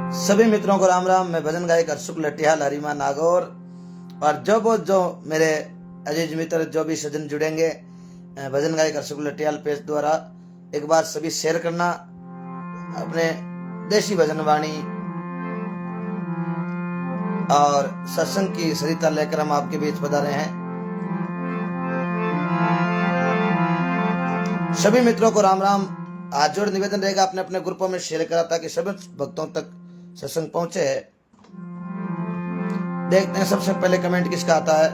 सभी मित्रों को राम राम। मैं भजन गायक शुक्ल लटियाल हरिमा नागौर। और जो मेरे अजीज मित्र जो भी सज्जन जुड़ेंगे भजन गायक शुक्ल लटियाल पेज द्वारा, एक बार सभी शेयर करना। अपने देशी भजन वाणी और सत्संग की सरिता लेकर हम आपके बीच पधारे हैं। सभी मित्रों को राम राम। हाथ जोड़ निवेदन रहेगा अपने अपने ग्रुपों में शेयर करा ताकि सभी भक्तों तक सत्संग पहुंचे। देखते हैं सबसे पहले कमेंट किसका आता है।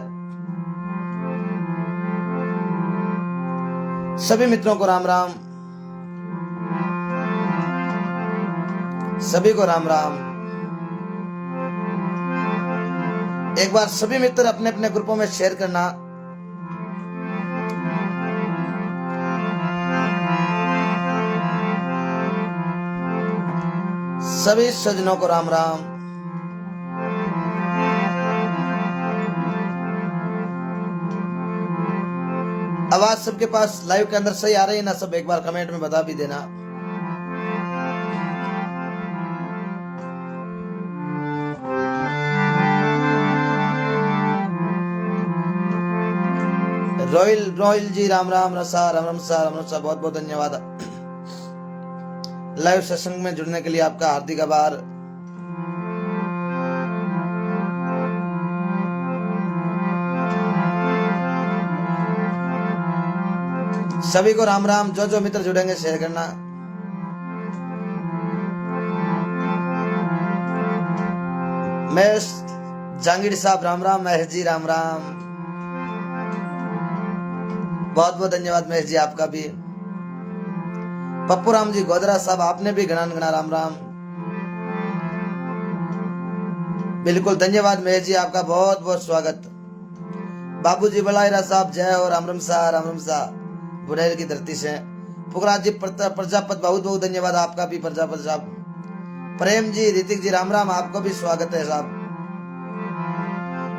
सभी मित्रों को राम राम, सभी को राम राम। एक बार सभी मित्र अपने अपने ग्रुपों में शेयर करना। सभी सज्जनों को राम राम। आवाज सबके पास लाइव के अंदर सही आ रही है ना? सब एक बार कमेंट में बता भी देना। रोहिल जी राम राम रसा, राम राम सा, राम राम सा। बहुत बहुत धन्यवाद लाइव सत्संग में जुड़ने के लिए, आपका हार्दिक आभार। सभी को राम राम। जो मित्र जुड़ेंगे शेयर करना। महेश जहांगीर साहब राम राम। महेश जी राम राम, बहुत बहुत धन्यवाद महेश जी आपका भी। पप्पू राम जी गोदरा साहब आपने भी घना घना राम राम। बिल्कुल धन्यवाद महेश जी आपका, बहुत बहुत स्वागत। बाबूजी बलायरा साहब जय हो, राम राम सा, राम राम सा। बुढ़ेल की धरती से पुखराज जी प्रजापत बहुत बहुत धन्यवाद आपका भी प्रजापत साहब। प्रेम जी ऋतिक जी राम राम, आपको भी स्वागत है साहब।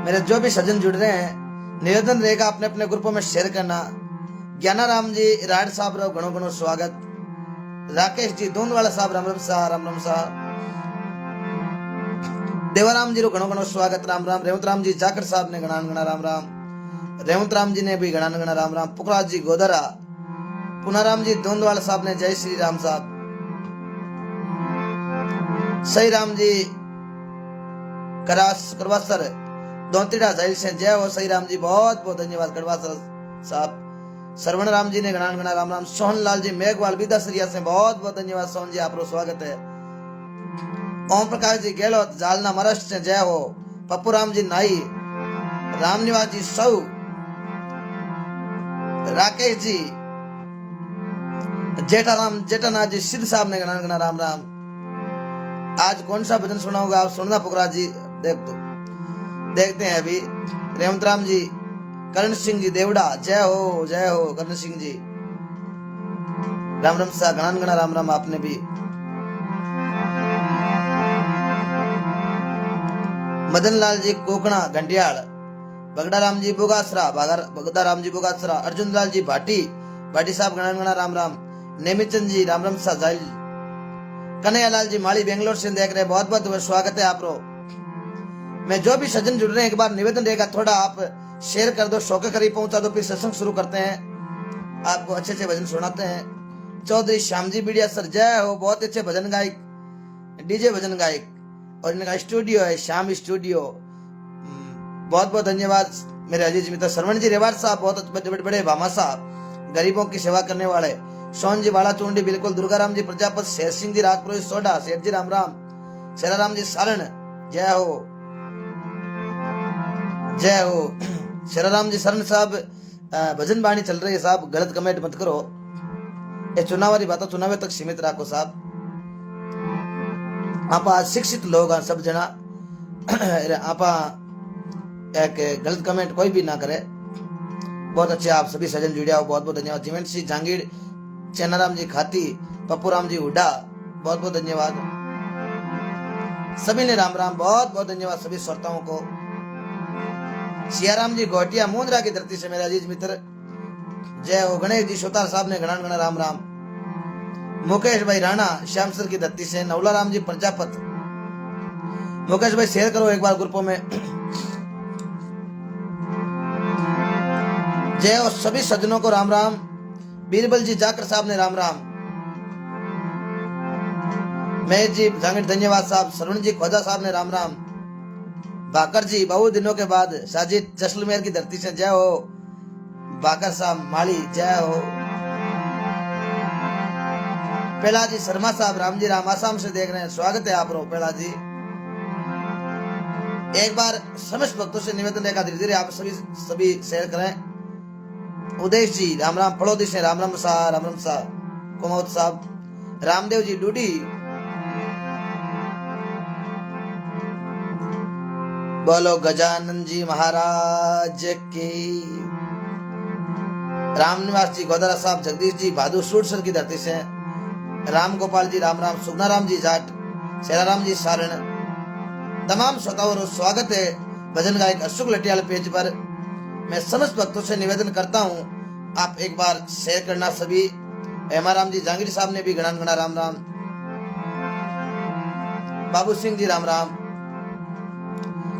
मेरे जो भी सज्जन जुड़ रहे हैं निवेदन रहेगा अपने अपने ग्रुपों में शेयर करना। ज्ञानाराम जी राड साहब रो घणो घणो स्वागत। राकेश जी दोनवाला साहब राम राम सा, राम राम सा। देवाराम जी रो घणो घणो स्वागत, राम राम। रेवंत राम जी जाकर साहब ने घना घना राम राम। रेवंत राम जी ने भी घना घना राम राम। पुखराज जी गोदरा, पुनाराम जी दोंदवाल साहब ने जय श्री राम साहब। सही राम जी करवासर दोंतीड़ा झैल से जय हो सही राम जी, बहुत बहुत धन्यवाद करवासर साहब। सरवण राम जी ने घना घना राम राम। सोहन लाल जी मेघवाल विदासरिया से बहुत बहुत धन्यवाद सोहन जी, आपको स्वागत है। ओम प्रकाश जी गहलोत जालना महाराष्ट्र से जय हो। पप्पू राम जी नाई, रामनिवास जी सौ, राकेश जी, जेठानाथ जी सिद्ध साहब ने घना घना राम राम। आज कौन सा भजन सुनाऊंगा आप सुनना पुखराज जी, देखते हैं अभी। रेवंत राम जी, करण सिंह जी देवड़ा जय हो करण सिंह जी, राम राम सा, घना घना राम राम आपने भी। मदन लाल जी कोकणा घंटियाल, बगड़ा राम जी बुगासरा, बगदा राम जी बुगासरा। अर्जुन लाल जी भाटी साहब घना घना राम राम। नेमिचंद जी राम राम सा जाइल। कन्हैया लाल जी माली बेंगलोर से देख रहे, बहुत बहुत स्वागत है आपको। मैं जो भी सज्जन जुड़ रहे हैं एक बार निवेदन रहेगा, थोड़ा आप शेयर कर दो, शो के करीब पहुंचा दो, फिर सत्संग शुरू करते हैं। आपको अच्छे अच्छे भजन सुनाते हैं। चौधरी श्याम जी बीडिया सर जय हो, बहुत अच्छे भजन गायक, डीजे भजन गायक, और इनका स्टूडियो है श्याम स्टूडियो। बहुत बहुत धन्यवाद मेरे अजीज मित्र। सरवण जी रेवाड़ साहब बहुत बड़े भामा साहब, गरीबों की सेवा करने वाले। सोहन जी वाला चूंडी बिल्कुल। दुर्गाराम जी प्रजापत, शेर सिंह जी राजपुरोहित सोडा, शेठ जी राम राम। शेराराम जी सारण जय हो जय हो। शेराराम जी शरण साहब भजन बाणी चल रही है साहब, गलत कमेंट मत करो। ये चुनाव वाली बात चुनाव तक सीमित रखो साहब। आप शिक्षित लोग हैं सब जना, आप एक गलत कमेंट कोई भी ना करे। बहुत अच्छे आप सभी सज्जन जुड़े हो, बहुत बहुत धन्यवाद। जीवन सिंह जहांगीर, चैनाराम जी खाती, पप्पू राम जी हुड्डा, बहुत बहुत धन्यवाद। सभी ने राम राम, बहुत बहुत धन्यवाद सभी श्रोताओं को। सियाराम जी गोटिया मुंद्रा की धरती से मेरे अजीज मित्र जय हो। गणेश जी सोतार साहब ने घना घना राम राम। मुकेश भाई राणा श्याम सर की धरती से, नवला राम जी प्रजापत, मुकेश भाई शेयर करो एक बार ग्रुपों में। जय और सभी सज्जनों को राम राम। बीरबल जी जाकर साहब ने राम राम। महेश जी जांगिर धन्यवाद साहब। सरुण जी खोजा साहब ने राम राम। बाकर जी बहुत दिनों के बाद। साजिद जैसलमेर की धरती से जय हो। बाकर साहब माली जय हो। पेला जी शर्मा साहब राम जी राम आसाम से देख रहे हैं, स्वागत है आप रो पेला जी। एक बार समस्त भक्तों से निवेदन है धीरे धीरे आप सभी शेयर करें। उदय जी राम राम। फड़ोदी से राम राम सा कुमौत साहब। रामदेव जी डूडी। बोलो गजानन जी महाराज की। रामनिवास जी गोदरा साहब। जगदीश जी भादु सूरसर की धरती से। राम गोपाल जी राम राम। सुगना राम जी जाट। शेराराम जी सारण। तमाम श्रोताओं को स्वागत है भजन गायक अशोक लटियाल पेज पर। मैं समस्त भक्तों से निवेदन करता हूं आप एक बार शेयर करना सभी। हेमाराम जी जांगिर साहब ने भी गणन गणा राम राम। बाबू सिंह जी राम राम।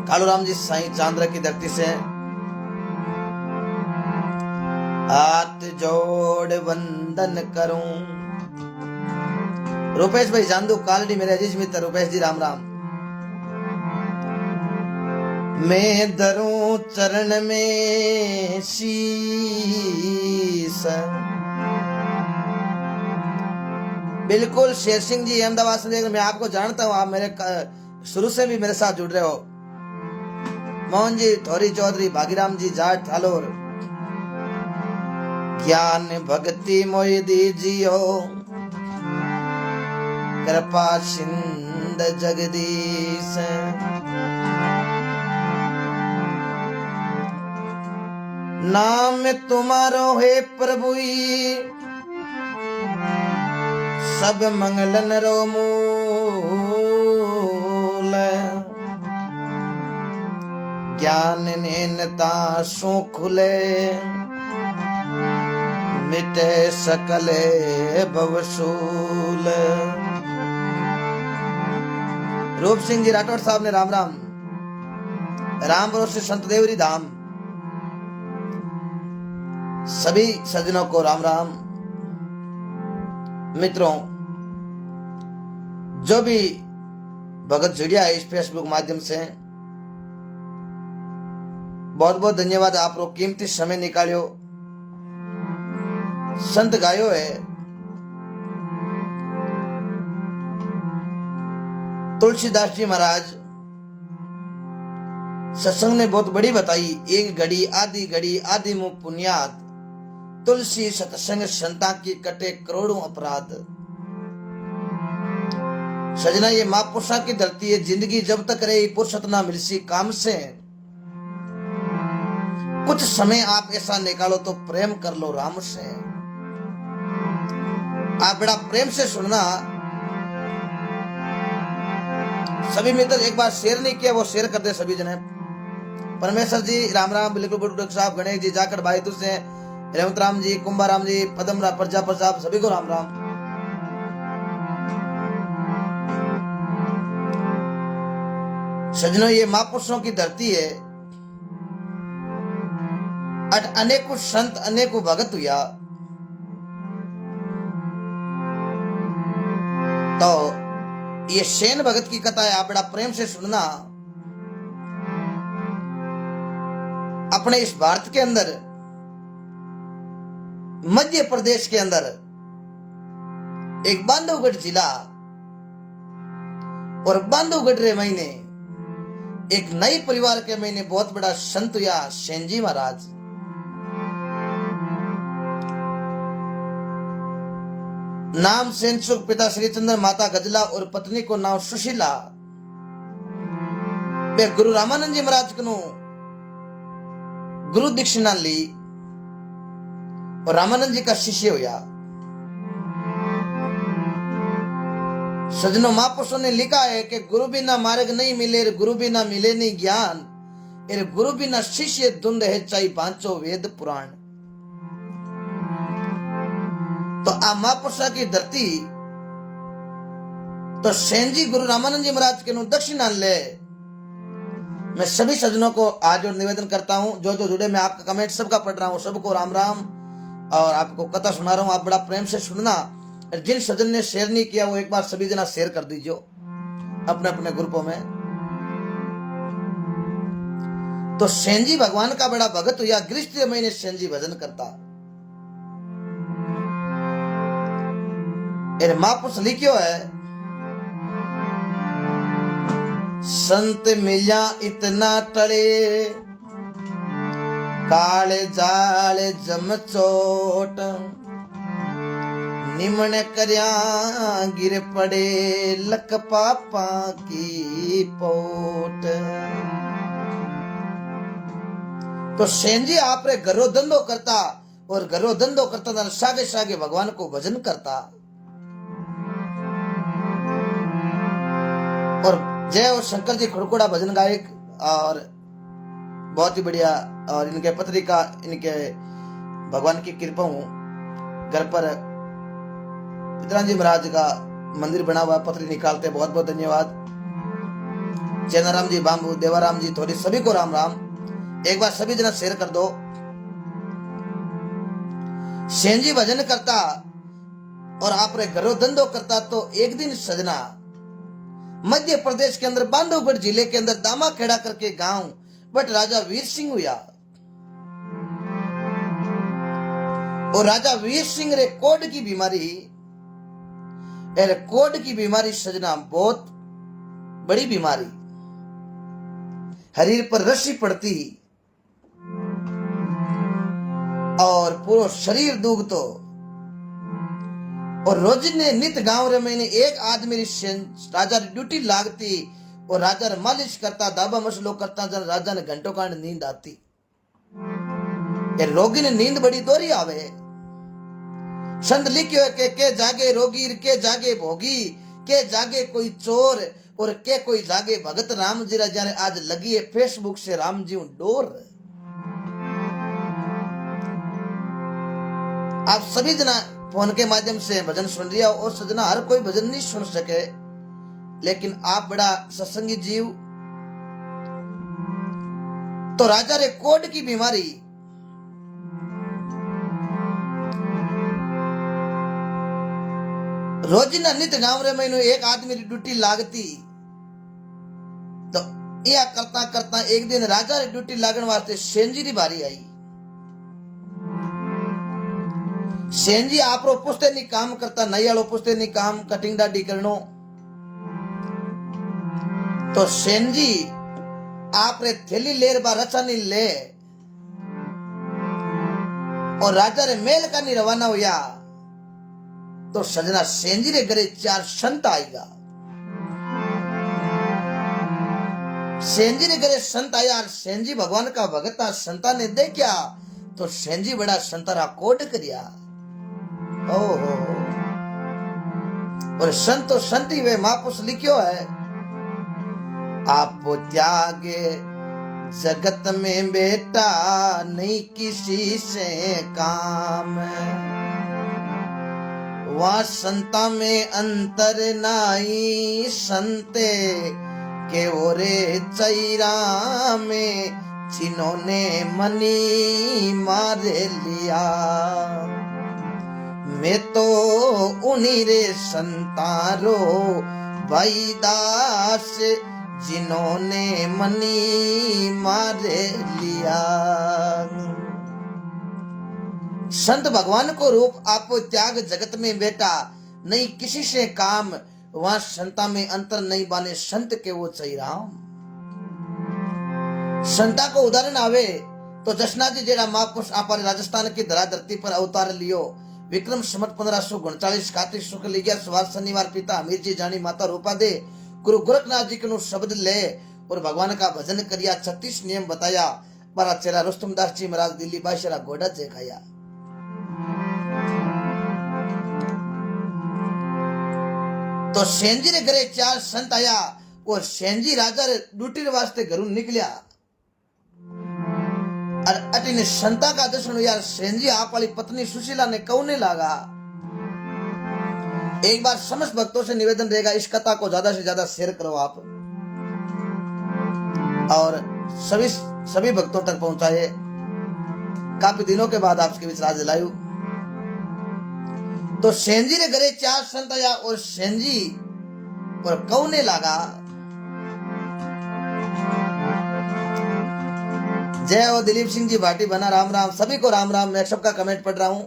कालूराम जी साईं चांद्र की धरती से। हाथ जोड़ वंदन करूं। रुपेश भाई जांदू कालडी मेरे अजीज मित्र रुपेश जी राम राम। मैं धरूं चरण में शीस। बिल्कुल शेर सिंह जी अहमदाबाद से। मैं आपको जानता हूं, आप मेरे शुरू से भी मेरे साथ जुड़ रहे हो। मोहन जी थोरी चौधरी। भागीराम जी जाट थालोर। ज्ञान भक्ति मोहि दीजियो कृपा सिंध जगदीश। नाम तुम्हारो है प्रभु सब मंगलन रो मूल। ज्ञान नेनता सो खुले मिटे सकले भवसूल। रूप सिंह जी राठौड़ साहब ने राम राम। राम भरोसे संत देवरी धाम। सभी सज्जनों को राम राम। मित्रों जो भी भगत जुड़िया है इस फेसबुक माध्यम से, बहुत बहुत धन्यवाद। आप लोग कीमती समय निकालियो, संत गायो है। तुलसीदास जी महाराज सत्संग ने बहुत बड़ी बताई। एक घड़ी आदि मुंह पुण्यात। तुलसी सत्संग संता की कटे करोड़ों अपराध। सजना ये महापुरुषा की धरती है। जिंदगी जब तक रही फुर्सत ना मिलसी काम से। कुछ समय आप ऐसा निकालो तो प्रेम कर लो राम से। आप बड़ा प्रेम से सुनना। सभी मित्र एक बार शेयर नहीं किया वो शेयर कर दे सभी जने। परमेश्वर जी राम राम। बिल्कुल बुटुक साहब। गणेश जी जाकर भाई तुझसे। रेवंत राम जी कुंभाराम जी पदम प्रजापत साहब सभी को राम राम। सजनों ये महापुरुषों की धरती है। अनेकों संत अनेकों भगत हुआ। तो ये सेन भगत की कथा है। आप बड़ा प्रेम से सुनना। अपने इस भारत के अंदर मध्य प्रदेश के अंदर एक बांधवगढ़ जिला और बांधवगढ़ रे महीने एक नई परिवार के महीने बहुत बड़ा संत या सेन जी महाराज। नाम सेनसुख, पिता श्रीचंद्र, माता गजला और पत्नी को नाम सुशीला। वे गुरु रामानंद जी महाराज को गुरु दीक्षिणा ली और रामानंद जी का शिष्य हुआ। सजनों महापुरुषों ने लिखा है कि गुरु बिना मार्ग नहीं मिले, गुरु बिना मिले नहीं ज्ञान, गुरु बिना शिष्य धुंध है चाहे पांचों वेद पुराण। तो आ महापुरुषा की धरती तो सेन जी गुरु रामानंद जी महाराज के नु दक्षिणा ले। मैं सभी सज्जनों को आज और निवेदन करता हूं, जो जो जुड़े, मैं आपका कमेंट सबका पढ़ रहा हूं, सबको राम राम। और आपको कथा सुना रहा हूं, आप बड़ा प्रेम से सुनना। जिन सज्जन ने शेयर नहीं किया वो एक बार सभी जना शेयर कर दीजिए अपने अपने ग्रुपों में। तो सेन जी भगवान का बड़ा भगत हुआ, गृहस्थी महीने सेन जी भजन करता। महापुरुष लिखियो है, संत मिल्या इतना टले, काले जाले जम चोट, निमन करया गिर पड़े, लक पापा की पोट। तो सेन जी आप रे घरो धंधो करता, और घरो धंधो करता था सागे सागे भगवान को भजन करता। और जय और शंकर जी खुड़कुड़ा भजन गायक, और बहुत ही बढ़िया। और इनके पत्रिका, इनके भगवान की कृपा हूं, घर पर पितराजी महाराज का मंदिर बना हुआ, पत्री निकालते, बहुत बहुत धन्यवाद। चैनाराम जी, बाबू देवाराम जी, थोड़ी सभी को राम राम। एक बार सभी जना शेयर कर दो। सेन जी भजन करता और आप रे घरो धंधो करता। तो एक दिन सजना मध्य प्रदेश के अंदर बांधवगढ़ जिले के अंदर दामा खेड़ा करके गांव बट राजा वीर सिंह हुआ। और राजा वीर सिंह रे कोड की बीमारी, कोड की बीमारी सजना बहुत बड़ी बीमारी, शरीर पर रस्सी पड़ती और पूरा शरीर दुखतो। और रोज ने नित गांव रे महीने एक आदमी राजा ड्यूटी लागती और राजा ने मालिश करता, दाबा मसलो करता, जन राजा ने घंटों कांड नींद आती। रोगी ने नींद बड़ी दोरी आवे। संत लिखियो है के जागे रोगी, के जागे भोगी, के जागे कोई चोर, और के कोई जागे भगत राम जी राजा ने आज लगी है फेसबुक से राम जी डोर। आप सभी जना फोन के माध्यम से भजन सुन लिया, और सजना हर कोई भजन नहीं सुन सके, लेकिन आप बड़ा सत्संगी जीव। तो राजा रे कोड की बीमारी, रोजिना नित गांव रे महीनों एक आदमी ड्यूटी लागती। तो यह करता करता एक दिन राजा रे ड्यूटी लागण वास्ते सेन जी री बारी आई। सेन जी आप रो पुछते नहीं काम करता, नई आलो पुछते नहीं काम, कटिंग दाढ़ी करनो। तो सेन जी आप रे थैली लेर बार रचा नहीं ले, और राजा रे मेल का नहीं रवाना हुआ। तो सजना सेन जी रे घरे 4 संत आएगा। सेन जी रे घरे संत आया, और सेन जी भगवान का भगत था। संता ने देखा तो सेन जी बड़ा संतरा कोट करिया। ओहो, और संत तो संत ही वे। महापुरुष लिखियो है, आप त्यागे जगत में बेटा, नहीं किसी से काम। वह संता में अंतर नाई, संते के ओरे चैरा में, जिन्होंने मनी मारे लिया। मैं तो उन्हीं रे संतारो भाई दास, जिन्होंने मनी मारे लिया। संत भगवान को रूप, आप त्याग जगत में बेटा, नहीं किसी से काम। वहां संता में अंतर नहीं बाने, संत के वो चैराम। संता को उदाहरण आवे तो जसना जी जेरा महापुरुष आप राजस्थान की धरा धरती पर अवतार लियो। विक्रम संवत 1539 कार्तिक शुक्ल लिया सवार शनिवार, पिता अमीर जी जानी, माता रूपा दे, गुरु गोरखनाथ जी के शब्द ले और भगवान का भजन करिया। 36 नियम बताया, बारा चेला रुस्तमदास जी महाराज दिल्ली बादशाह घोड़ा जेखाया। तो सेन जी रे घरे 4 संत आया, और सेन जी राजा रे ड्यूटी रे वास्ते घरों निकलिया। और अटिने संता का दर्शन यार सेन जी आप वाली पत्नी सुशीला ने कौने लागा। एक बार समस्त भक्तों से निवेदन रहेगा, इस कथा को ज्यादा से ज्यादा शेयर करो आप, और सभी भक्तों तक पहुंचाए। काफी दिनों के बाद आपके बीच राज लायु। तो सेंजी रे घरे 4 संत आया और सेंजी और कौने लागा। जय हो दिलीप सिंह जी भाटी बना, राम राम सभी को राम राम। मैं सबका कमेंट पढ़ रहा हूं,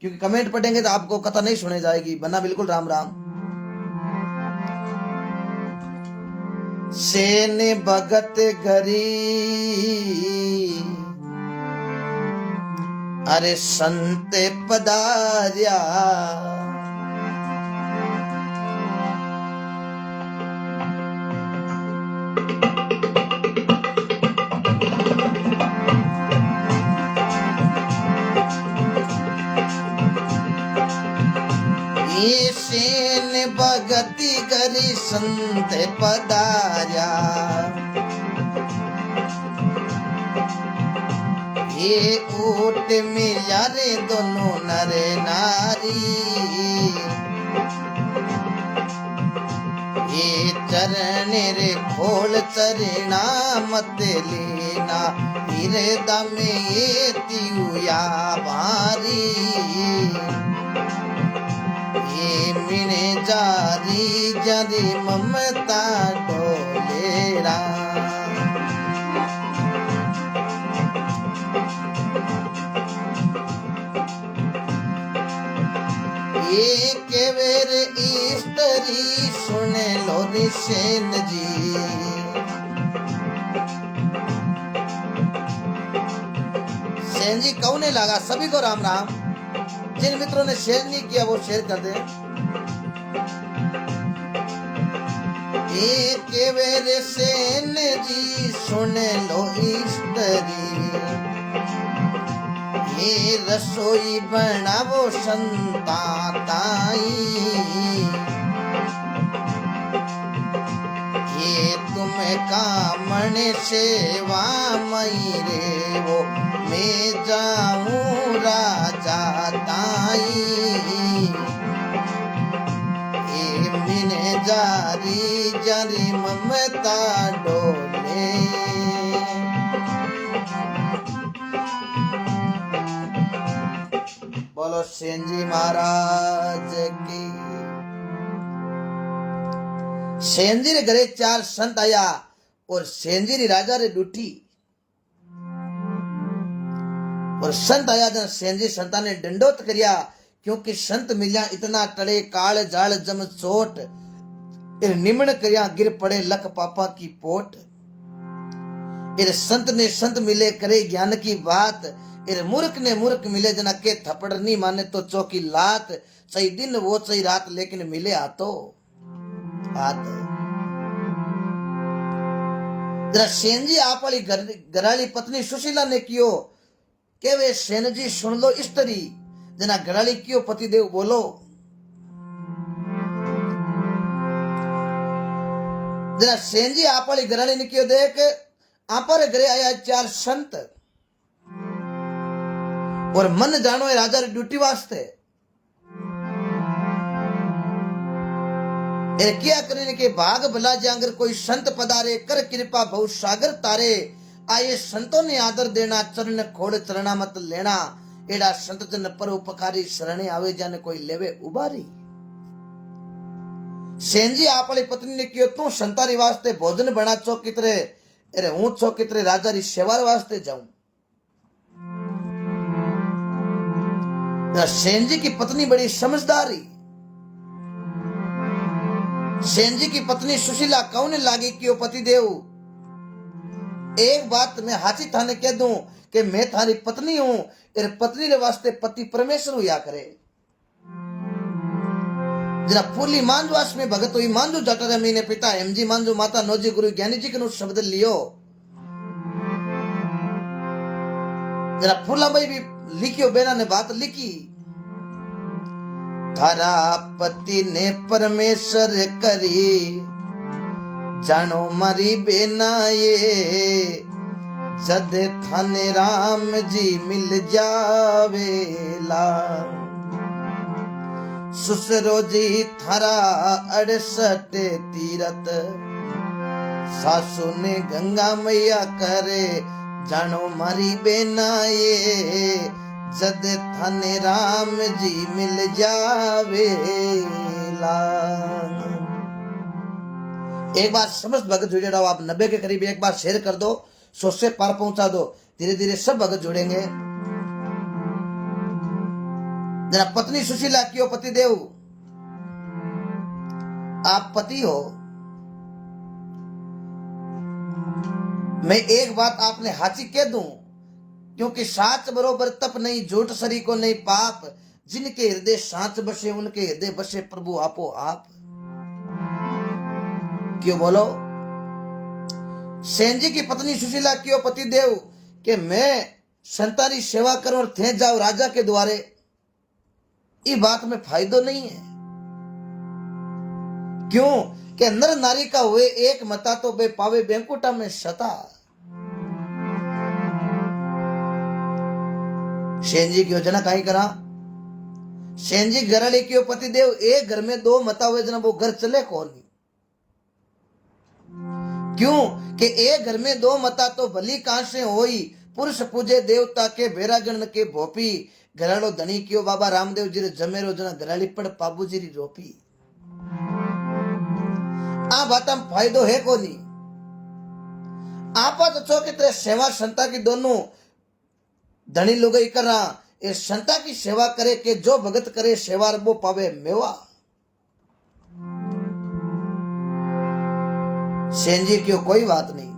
क्योंकि कमेंट पढ़ेंगे तो आपको कथा नहीं सुने जाएगी। बना बिल्कुल राम राम। सेन भगत घरी अरे संत पधार्या, ये सेन भगति करी संत पधार्या, ये ऊट मिला रे दोनों नर नारी, ये चरण रे खोल चरना मत लेना, हृदय में ये तिया भारी, ये मिने जारी जरी ममता डोलेरा। ये केवेर स्त्री सुने लो रे सेन जी, सेन जी कौने लगा। सभी को राम राम। जिन मित्रों ने शेयर नहीं किया वो शेयर कर दे। ये केवेर सेन जी सुने लो स्त्री, ये रसोई बनावो संता ताई, ये तुम्हें कामण सेवा मई रे वो, मैं जाऊं राजा ताई, ये मिने जारी जरी ममता डोले। बोलो सेन जी महाराज की। सेन जी रे घरे 4 संत आया और सेन जी री राजा रे डूठी, और संत आया जन सेन जी संता ने दंडोत करिया, क्योंकि संत मिलिया इतना टड़े काल जाल जम चोट, एर निमण करिया गिर पड़े लख पापा की पोट। एर संत ने संत मिले करे ज्ञान की बात, एर मूर्ख ने मूर्ख मिले जना के थप्पड़ नहीं माने तो चौकी लात, सही दिन वो सही रात लेकिन मिले आतो हाथ। जरा सेन जी आप वाली घराली पत्नी सुशीला ने कियो के वे सेन जी सुन लो स्त्री, जना घराली कियो पति देव बोलो। जरा सेन जी आप वाली घराली ने कियो देख, आप घरे आया 4 संत और मन जानो है राजा री ड्यूटी वास्ते। क्या करने के भाग भला जांगर कोई संत पधारे, कर कृपा बहु सागर तारे, आये संतों ने आदर देना चरण खोड़ चरणा मत लेना, एड़ा संत जन पर उपकारी शरणे आवे जाने कोई लेवे उबारी। सेन जी आप वाली पत्नी ने कियो तू संतारी वास्ते भोजन बना चो कितरे, अरे हूं छो कितरे राजा री सेवा वास्ते जाऊं। सेन जी की पत्नी बड़ी समझदारी। सेन जी की पत्नी सुशीला कौन लागी कि ओ पति देव, एक बात मैं हाथी थाने कह दूं कि मैं थारी पत्नी हूं, तेरे पत्नी के वास्ते पति परमेश्वर हुआ करे। जरा फूली मांजवास में भगत हुई मांजू जटा मीने पिता एमजी मांजू माता नौजी गुरु ज्ञानी जी के शब्द लियो। जरा फूला भाई भी लिखियो, बेना ने बात लिखी। थारा पति ने परमेश्वर करी, जानो मरी बेना ये, जद थाने राम जी मिल जावेला। सुसरो जी थारा 68 तीरथ, सासू ने गंगा मैया करे जानो मारी बेना ये, जद थाने राम जी मिल जावे लाग। एक बार समस्त भगत जुड़े रहो आप 90 के करीब, एक बार शेयर कर दो, 100 से पार पहुंचा दो, धीरे धीरे सब भगत जुड़ेंगे। जरा पत्नी सुशीला क्यों पति देव, आप पति हो, मैं एक बात आपने हाची कह दूं, क्योंकि साच बरोबर तप नहीं, झूठ सरी को नहीं पाप, जिनके हृदय साच बसे उनके हृदय बसे प्रभु आपो आप। क्यों बोलो? सेन जी की पत्नी सुशीला क्यों पति देव कि मैं संतानी सेवा करूं और थे जाओ राजा के द्वारे, ये बात में फायदो नहीं है। क्यों कि नर नारी का हुए एक मता तो बे पावे बैंकुटा में सता। सेन जी की योजना काई करा, सेन जी घरड़ी क्यों पति देव, एक घर में 2 मता हुए जना वो घर चले कौन। क्यों कि एक घर में 2 मता तो भली कहां से होई, पुरुष पूजे देवता के बेरागण के भोपी, घराड़ो धनी क्यों बाबा रामदेव जी रे जमेरो जना घराड़ी पड़ पाबू जी री रोपी। आ बातम फायदो है कोनी। आपा तो चौकी तरह सेवा संता की दोनों धनी लुगाई करा, ये संता की सेवा करे के जो भगत करे सेवा वो पावे मेवा। सेन जी क्यों कोई बात नहीं।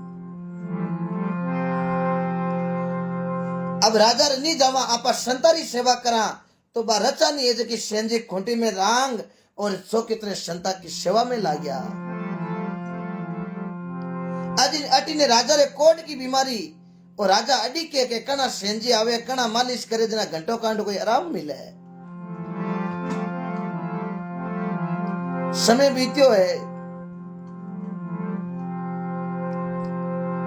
अब राजा रे नहीं जावा आपा संतारी सेवा करा तो बा रचा नहीं है कि सेन जी खूंटी में रांग और चौकी तरह संता की सेवा में ला गया। अटी ने राजा रे कोट की बीमारी और राजा अडी के कना सेन जी आवे कना मालिश करे जना घंटों कांड कोई आराम मिले। समय बीत्यो है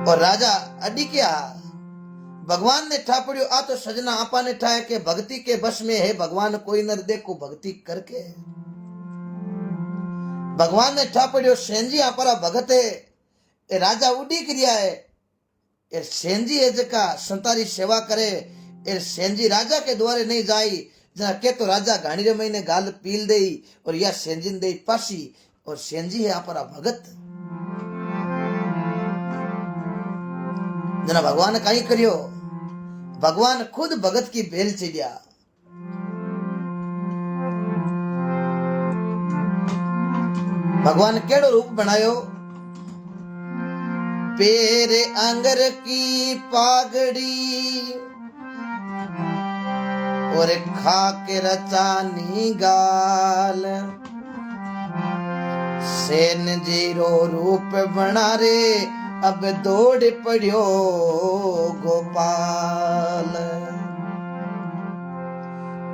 और राजा अडी क्या भगवान ने ठापड़ियो आ तो सजना आपा ने ठाए के भक्ति के बस में है भगवान कोई नर देखो भक्ति करके। भगवान ने ठापड़ियो सेन जी आपरा भगत है, ए राजा उड़ी क्रिया है, ए सेन जी है जका संतारी सेवा करे, ए सेन जी राजा के द्वारे नहीं जाई जना के तो राजा घाणी रे महीने गाल पील देई और या सेन जी दे पासी और सेन जी है आपरा भगत। जना भगवान कहीं करियो, भगवान खुद भगत की बेल चिड़िया। भगवान केड़ो रूप बनायो, पेरे अंगर की पागड़ी और खा के रचानी गाल, सेन जीरो रूप बना रे अब दौड़ पड़ियो गोपाल।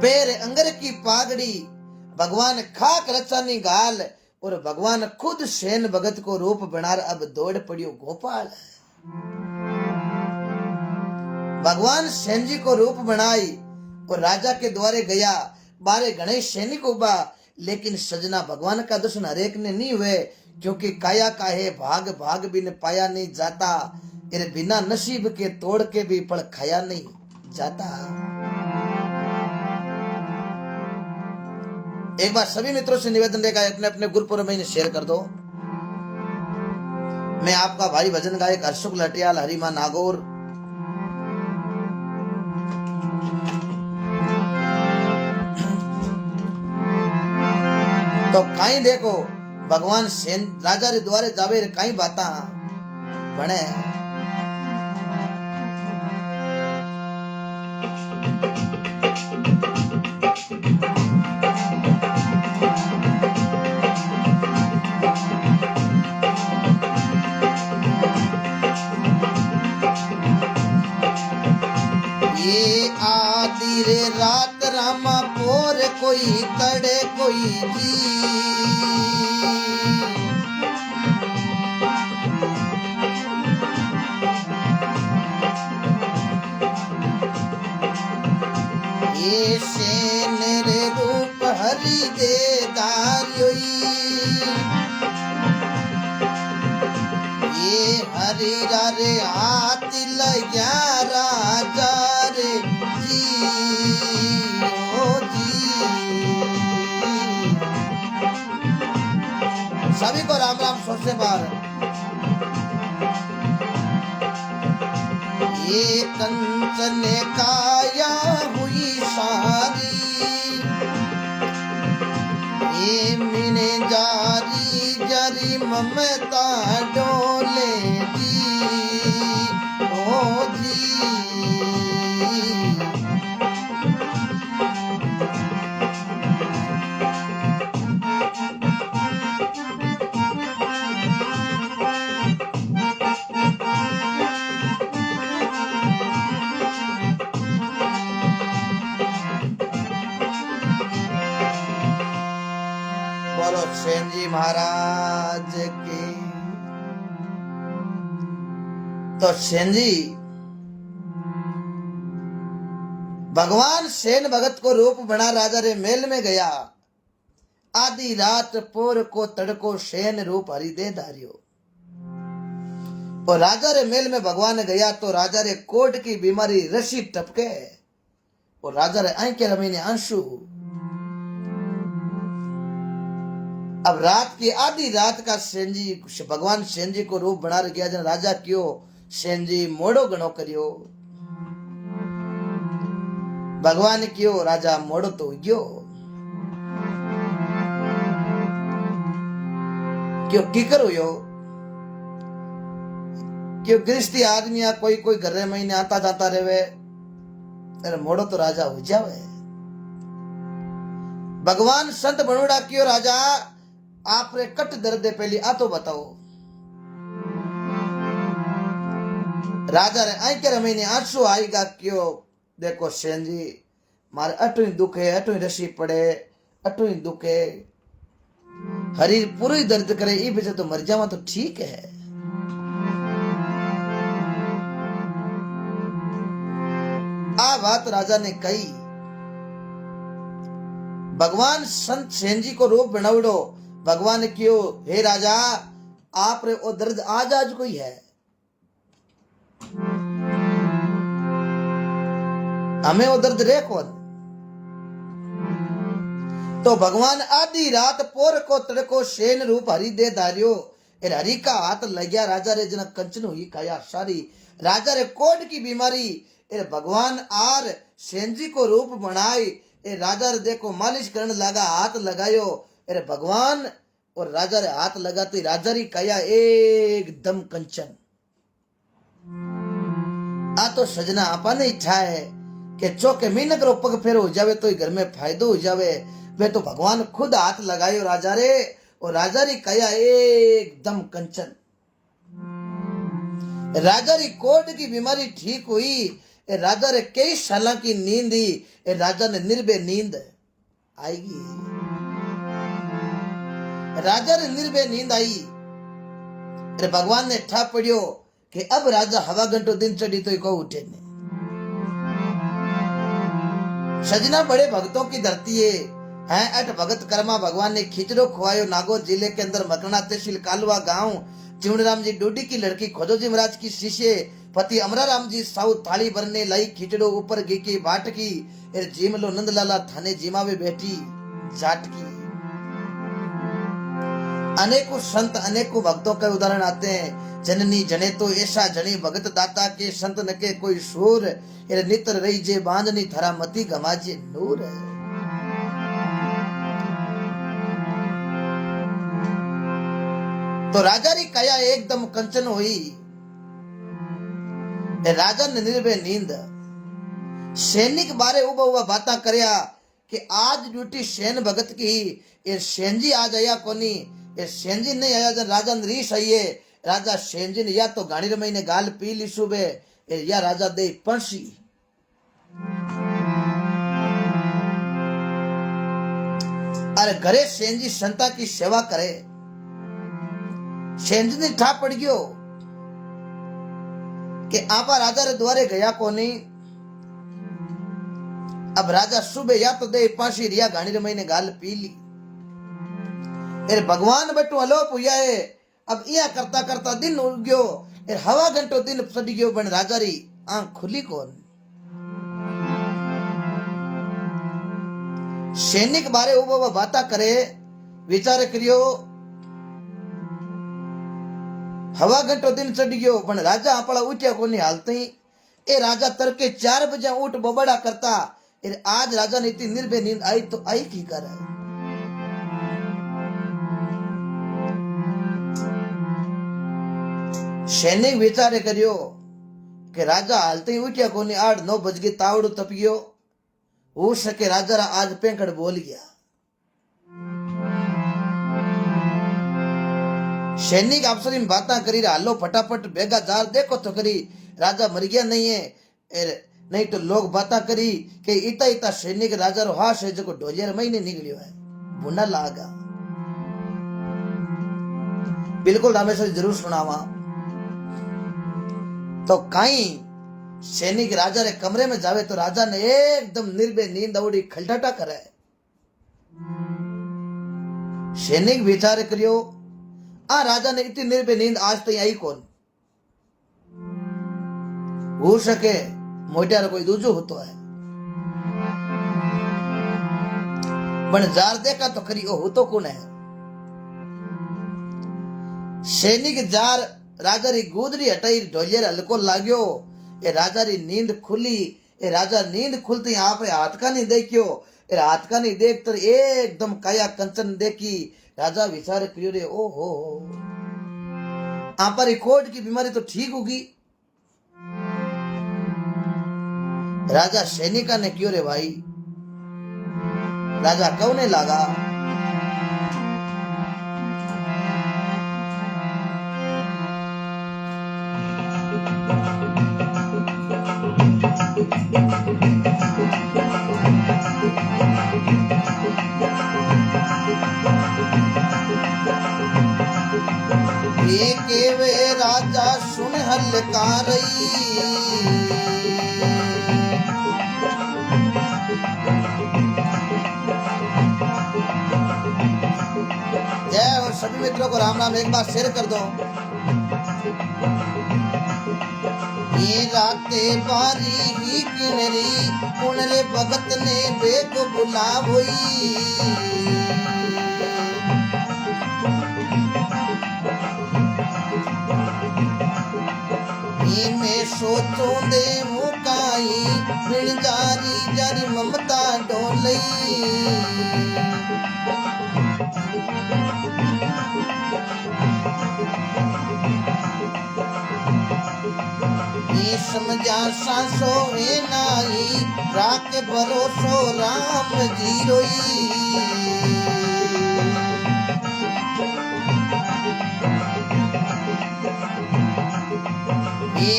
पेर अंगर की पागड़ी, भगवान खाक रचानी गाल और भगवान खुद सेन भगत को रूप बनार अब दौड़ पड़ियो गोपाल। भगवान सेन जी को रूप बनाई और राजा के द्वारे गया, बारे गणेश सैनिक उबा, लेकिन सजना भगवान का दर्शन हरेक ने नहीं हुए, क्योंकि काया का है भाग भाग बिन पाया नहीं जाता, इरे बिना नसीब के तोड़ के भी फल खाया नहीं जाता। एक बार सभी मित्रों से निवेदन रहेगा अपने अपने गुरुपुरब में शेयर कर दो। मैं आपका भाई भजन गायक हर्षुक लटियाल हरिमा नागौर। तो कहीं देखो भगवान सेन राजा रे द्वारे जावे रे कहीं बाता बने। ये आदि रे रात रामा पोर कोई तड़े कोई जी, ये सेन रे रूप हरि दे हरी रे हाथ लग्या राजा रे जी ओ जी। सभी को राम राम सोच से बार। ये कंचन काया हुई सारी, ये मिने जारी जरी ममता डोले जी ओ जी। बोलो सेन जी महाराज की। तो सेन जी भगवान सेन भगत को रूप बना राजा रे मेल में गया। आधी रात पोर को तड़को सेन रूप हरि दे धारियो। और राजा रे मेल में भगवान गया तो राजा रे कोट की बीमारी रसी टपके और राजा रे आंखें रमीने आंसू। अब रात की आधी रात का सेन जी भगवान सेन जी को रूप बना गया जन राजा क्यों सेन जी मोड़ो गणो करियो। भगवान क्यों राजा मोड़ो तो गयो क्यों की करो यो क्यों गृहस्थी आदमी या कोई कोई घर महीने आता जाता रहे अरे मोड़ो तो राजा हो जावे। भगवान संत बनोड़ा क्यों राजा आप रे कट दर्द पहली आ तो बताओ। राजा रे आई के रमीने आंसू आएगा क्यों देखो सेन जी मारे अटू दुखे अटू रसी पड़े अटू दुखे हरी पूरी दर्द करे ई बजे तो मर जावा तो ठीक है। आ बात राजा ने कही। भगवान संत सेन जी को रूप बनावड़ो। भगवान ने क्यों हे राजा आप रे ओ दर्द आज आज कोई है हमें वो दर्द रे कौन। तो भगवान आधी रात पोर को तड़को सेन रूप हरि दे धारियो। हरि का हाथ लग्या राजा रे जना कंचन हुई काया सारी। राजा रे कोट की बीमारी भगवान आर सेन जी को रूप बनाई। राजा रे देखो मालिश करने लगा हाथ लगायो अरे भगवान और राजा रे हाथ लगाते राजा री काया एकदम कंचन। आ तो सजना आपा ने इच्छा है कि चौके महीने करो पग फेर हो जावे तो घर में फायदो हो जावे। वे तो भगवान खुद हाथ लगायो राजा रे और राजा री काया एकदम कंचन। राजा री कोट की बीमारी ठीक हुई। राजा रे कई साल की नींद ही राजा ने निर्भय नींद आएगी। राजा रे निर्भय नींद आई। अरे भगवान ने ठा पड़ियो कि अब राजा हवा घंटो दिन चढ़ी तो को उठे ने। सजना बड़े भक्तों की धरती है अट भगत कर्मा भगवान ने खिचड़ो खुआयो। नागौर जिले के अंदर मकना तहसील कालवा गांव चिमड़राम जी डोडी की लड़की खोजोजी महाराज की शिष्य पति अमराराम जी साउथ थाली भरने लाई खिचड़ो ऊपर घी की बाट की जीमलो नंदलाला थाने जिमावे बैठी जाट की। अनेकों संत अनेकों भक्तों के उदाहरण आते हैं। जननी जने तो ऐसा जनी भगत दाता के संत न के कोई शूर नित्र रही जे बांधनी थरा मती गमाजे नूर। तो राजा री काया एकदम कंचन हुई। राजा ने निर्भय नींद सैनिक बारे उबा उबा बाता करया कि आज ड्यूटी सेन भगत की ये सेन जी आज आया कोनी। ये सेन जी नहीं आया जन राजा नरीश आइए। राजा सेन जी ने या तो गाड़ी रमई ने गाल पी ली सुबह या राजा दे पंसी। अरे घरे सेन जी संता की सेवा करे। सेन जी ने ठा पड़ गयो कि आपा राजा रे द्वारे गया कोनी। अब राजा सुबह या तो दे पासी रिया गाड़ी रे महीने गाल पी ली। भगवान बटू अलोप हुआ है। अब यह करता करता दिन उड़ गयो एर हवा घंटो दिन सड़ी गयो बन राजा री आंख खुली कौन। सैनिक बारे वो बाता करे विचार करियो हवा घंटो दिन चढ़ गयो पण राजा आपड़ा उठ्या कोनी हालते ए राजा तड़के 4 बजे उठ बबड़ा करता एर आज राजा ने इतनी निर्भय नींद आई तो आई की करे। सैनिक विचारे करियो कि राजा हालते ही उठ्या कोनी 8-9 बज गए तावड़ो तप गयो हो सके राजा रा आज पेंकड़ बोल गया। सैनिक आपस में बातें करी हालो फटाफट बेगा जार देखो तो करी राजा मर गया नहीं है नहीं तो लोग बातें करी कि इता इता सैनिक राजा रो हाश है जो ढोलियर महीने निकलियो है बुना लागा। बिल्कुल रामेश्वर जरूर सुनावा तो कहीं सैनिक राजा रे कमरे में जावे तो राजा ने एकदम निर्भय नींद उड़ी खलटाटा करे। सैनिक विचार करियो आ राजा ने इतनी निर्भय नींद आज तक आई कौन हो सके मोटियार कोई दूजो होतो है पण जार देखा तो खरी ओ होतो कौन है। सैनिक जार राजा री गुदरी हटाई ढोलियर हल्को लाग्यो ए राजा री नींद खुली ए राजा नींद खुलती आप हाथ का नहीं देखियो ए हाथ का नहीं देख तर एकदम काया कंचन देखी राजा विचार करियो रे ओ हो आप कोट की बीमारी तो ठीक होगी। राजा सैनिका ने क्यों रे भाई राजा कौने लागा के वे राजा सुन हलकारई जय हो सभी मित्रों को राम राम एक बार शेयर कर दो। ये राते बारी ही किनरी कुनरे भगत ने बेको बुला हुई में सोचो दे मुकाई बिन जारी जारी ममता डोलई ये समझा सासो है नाई राख भरोसो राम जी रोई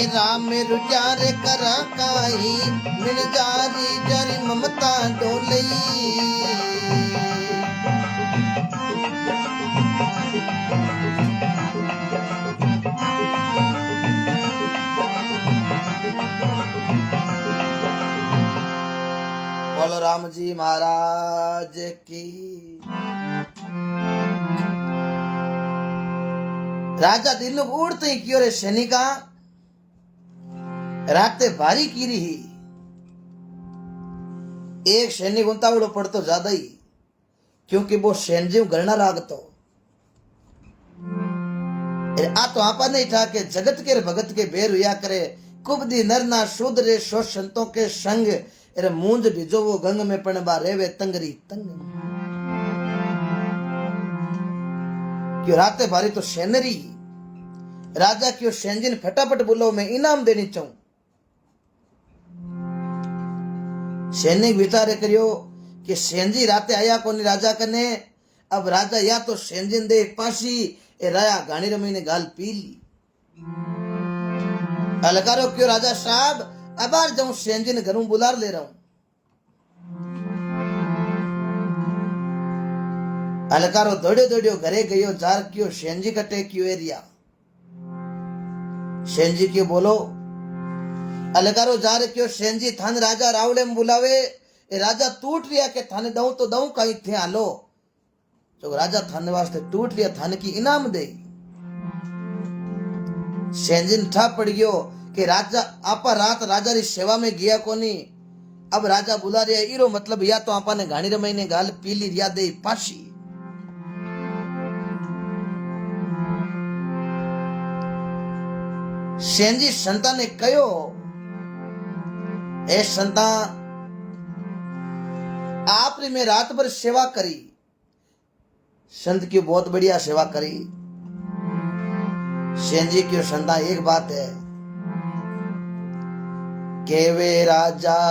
राम रुचार करा काई मिल जारी जारी ममता डोलई बोलो राम जी महाराज की। राजा दिन उड़ते ही क्यों रे सैनिका राते भारी की रही एक सैनिक उतावड़ो पड़तो ज्यादा ही क्योंकि वो सैनजीव गणना रागतो आ तो आपा नहीं था कि जगत के भगत के बेर हुआ करे कुबदी नरना शुद्ध रे सो संतों के संग रे मूंज भिजो वो गंग में पणबा रेवे तंगरी तंग क्यों राते भारी तो सैनरी राजा क्यों सैनजिन फटाफट बोलो मैं इनाम देनी चाहूं। सैनिक विचार करियो कि सेंजी राते आया कोनी राजा कने अब राजा या तो सेंजिन दे पासी ए राया गानी रमी ने गाल पी ली अलकारो क्यों राजा साहब अब आज जाऊं सेंजिन घरों बुलार ले रहा हूं। अलकारो दौड़े दौड़ियो घरे गयो जार क्यों सेंजी कटे क्यों एरिया सेंजी क्यों बोलो अलगारो जा रे क्यों सेंजी थान राजा रावले में बुलावे ए राजा टूट रिया के थाने दऊं तो दऊं कहीं थे आलो जो राजा थाने वास्ते टूट रिया थाने की इनाम दे। सेंजिन ठा पड़ गयो कि राजा आपा रात राजा री सेवा में गया कोनी। अब राजा बुला रहा इरो मतलब या तो आपा ने घाणी रमाई ने गाल पीली रिया दे पाशी। सेंजी संता ने कहो ए संता आपने में रात भर सेवा करी, संत की बहुत बढ़िया सेवा करी। सेंजी की संता एक बात है के वे राजा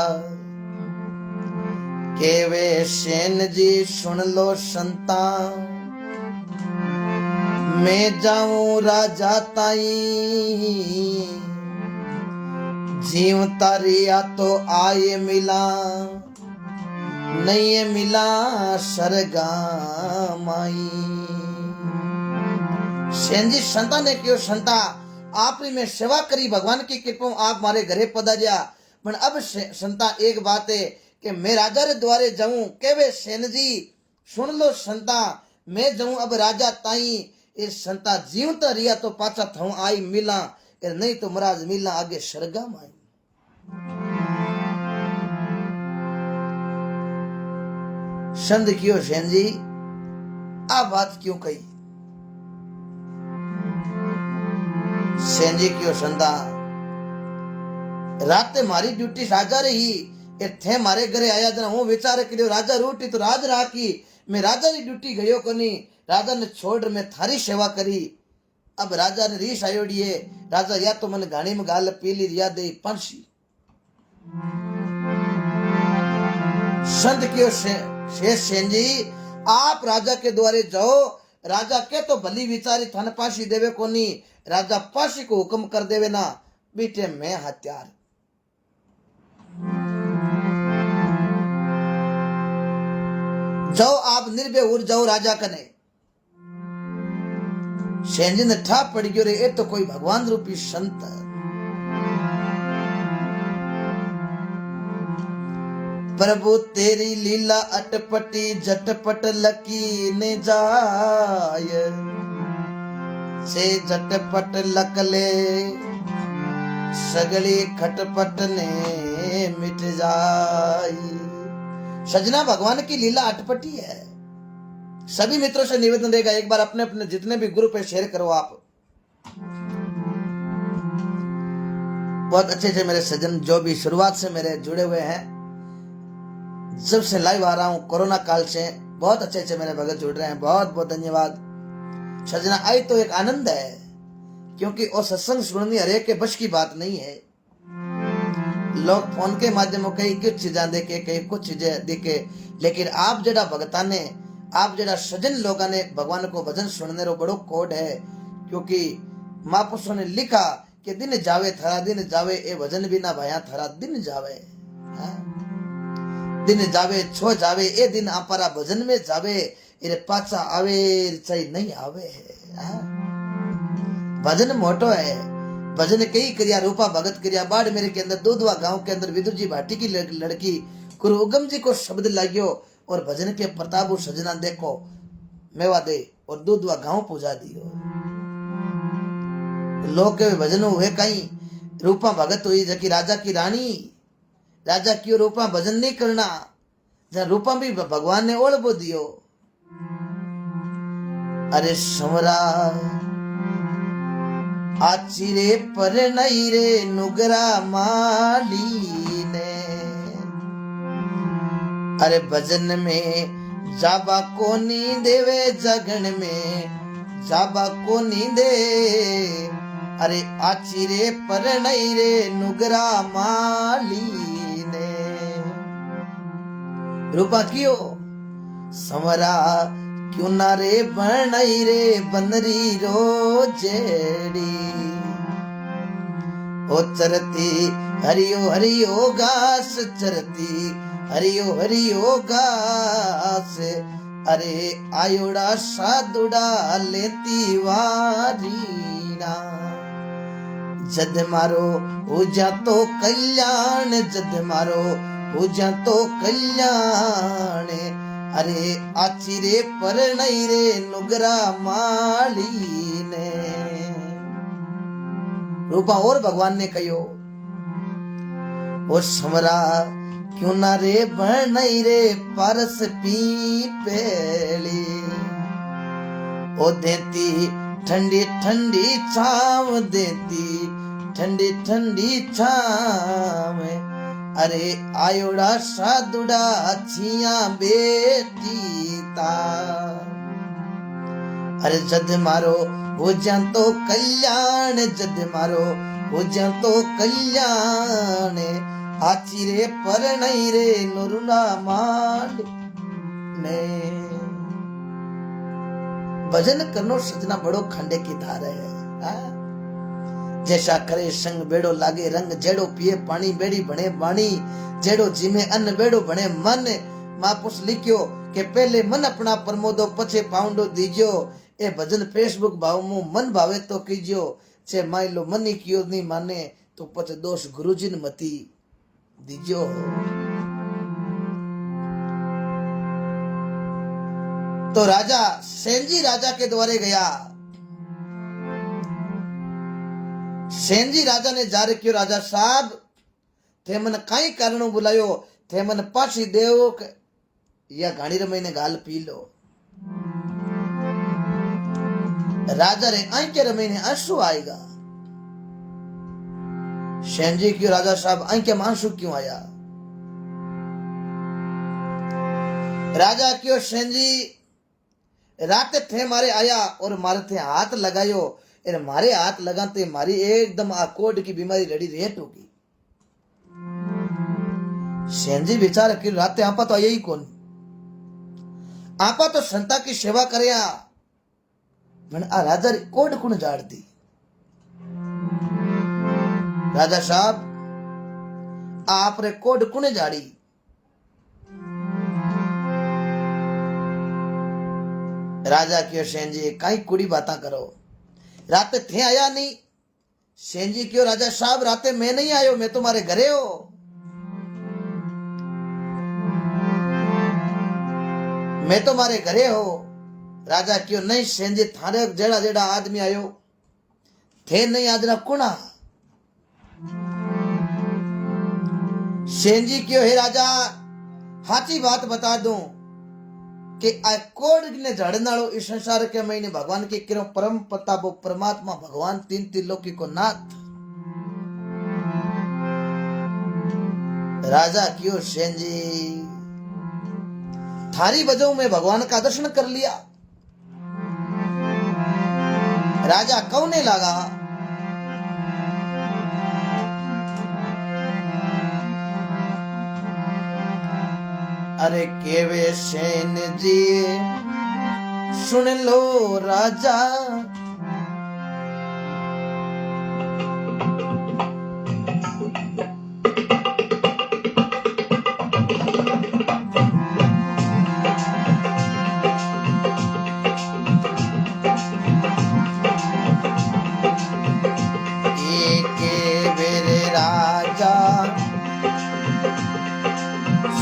के वे सेन जी सुन लो संता, मैं जाऊं राजा ताई जीव तारिया तो आए मिला, नहीं मिला सरगा माई। सेंजी संता ने क्यों संता आपने में सेवा करी, भगवान की कृपा आप मारे घरे पधारिया, पर अब संता एक बात है कि मैं राजा रे द्वारे जाऊं के वे सेन जी सुन लो संता, मैं जाऊं अब राजा ताई ये संता जीवता रिया तो पाचा थाऊ आई मिला, नहीं तो महाराज मिला आगे सरगा माई। संत क्यों सेन जी आ बात क्यों कही। सेन जी क्यों संता रात मारी ड्यूटी राजा रही थे मारे घरे आया जना हूँ विचार करियो राजा रूटी तो राज राखी, मैं राजा री ड्यूटी गयो कोनी, राजा ने छोड़ मैं थारी सेवा करी। अब राजा ने रीस आयोड़ी है राजा या तो मन घाणी में गाल पीली रिया दे पंछी। संत क्यों शेष सेन जी आप राजा के द्वारे जाओ, राजा के तो भली विचारी थाने पाशी देवे कोनी, राजा पाशी को हुक्म कर देवे ना बेटे मैं हत्यार। जाओ आप निर्भय उड़ जाओ राजा कने। सेन जी ने ठा पड़ गयो रे ये तो कोई भगवान रूपी संत है। प्रभु तेरी लीला अटपटी झटपट लकी ने जाय, से झटपट लकले सगली खटपट ने मिट जाई। सजना भगवान की लीला अटपटी है। सभी मित्रों से निवेदन रहेगा एक बार अपने अपने जितने भी ग्रुप है शेयर करो आप। बहुत अच्छे से मेरे सज्जन जो भी शुरुआत से मेरे जुड़े हुए हैं, जब से लाइव आ रहा हूं कोरोना काल से, बहुत अच्छे से मेरे भगत जुड़ रहे हैं, बहुत बहुत धन्यवाद। सजना आई तो एक आनंद है क्योंकि वो सत्संग सुननी हरेक के बश की बात नहीं है। लोग फोन के माध्यम कई कुछ चीजें देखे कई कुछ चीजें देखे, लेकिन आप जड़ा भगता ने आप जड़ा सज्जन लोगों ने भगवान को भजन सुनने रो बड़ो कोड है, क्योंकि महापुरुषों ने लिखा कि दिन जावे थारा दिन जावे ए भजन बिना भाया थारा दिन जावे। दिन जावे छो जावे ए दिन आपारा भजन में जावे, इरे पाचा आवे चाहे नहीं आवे। भजन मोटो है, भजन कई क्रिया रूपा भगत क्रिया बाड़मेर के अंदर दूधवा गांव के अंदर विदुर जी भाटी की लड़की गुरु उगम जी को शब्द लाग्यो और भजन के प्रताप सजना देखो मेवा दे और दूधवा गांव पूजा दियो। लोग के भजन हुए कहीं रूपा भगत हुई जबकि राजा की रानी, राजा क्यों रूपा भजन नहीं करना, जहाँ रूपा भी भगवान ने ओढ़ बो दियो। अरे समरा आचिरे पर नहीं रे नुगरा माली ने, अरे भजन में जाबा को नी देवे जगन में जाबा को नी दे, अरे आचिरे पर नहीं रे नुगरा माली ने। रूपा क्यों समरा क्यों ना रे बनई रे बनरी रोजेड़ी, ओ चरती हरियो घास चरती हरियो घास, अरे आयोड़ा साधुड़ा लेती वारीना। जद मारो हो जा तो कल्याण, जद मारो हो जा तो कल्याण, अरे आचिरे पर नहीं रे नुगरा माली ने। रूपा और भगवान ने कहो ओ समरा क्यों ना रे बनई रे परस पी पेली ओ देती ठंडी ठंडी छाव देती ठंडी ठंडी छाव अरे आयोड़ा साधुड़ा छिया बेटी ता अरे जद मारो हो जा तो कल्याण जद मारो हो जा तो कल्याण आची रे पर नहीं रे नुरुना मांड ने भजन करनो सजना बड़ो खंडे की धार है जैसा करे संग बेड़ो लागे रंग जेड़ो पिए पानी बेड़ी बने बाणी जेड़ो जिमे अन्न बेड़ो बने मन महापुरुष लिखियो के पहले मन अपना प्रमोदो पछे पाउंडो दीजो ए भजन फेसबुक भाव मु मन भावे तो कीजियो छे मान लो मनी कियो नहीं माने तो पछे दोष गुरुजी ने मती दीजो। तो राजा सेनजी राजा के द्वारे गया। सेनजी राजा ने जार कियो राजा साहब थे मन कई कारणों बुलायो थे मन पासी देव या घाणी रमई ने गाल पी लो। राजा रे आंके रमई ने आंसू आएगा। सेनजी क्यों राजा साहब आंके में आंसू क्यों आया? राजा क्यों सेनजी रात थे मारे आया और मारे थे हाथ लगायो और मारे हाथ लगाते मारी एकदम आकोड की बीमारी रेडी रेट होगी। सेनजी विचार कि रात आपा तो आया ही कौन, आपा तो संता की सेवा करे आ राजा कोड कुण जाड़ दी। राजा साहब आप रे कोड कुने जाड़ी? राजा क्यों सेनजी कई कुड़ी बाता करो रात थे आया नहीं? सेनजी क्यों राजा साहब राते मैं नहीं आयो मैं तुम्हारे घरे हो। मैं तुम्हारे घरे हो। राजा क्यों नहीं सेनजी थारे जेड़ा जेड़ा आदमी आयो थे नहीं आदरा कुणा। सेनजी क्यों है राजा हाची बात बता दूं कि आ कोड ने झाड़नालो इस संसार के महीने भगवान के किरो परम पता वो परमात्मा भगवान तीन त्रिलोकी को नाथ। राजा क्यों सेनजी थारी वजह में भगवान का दर्शन कर लिया। राजा कौने लगा अरे केवे सेन जी सुन लो राजा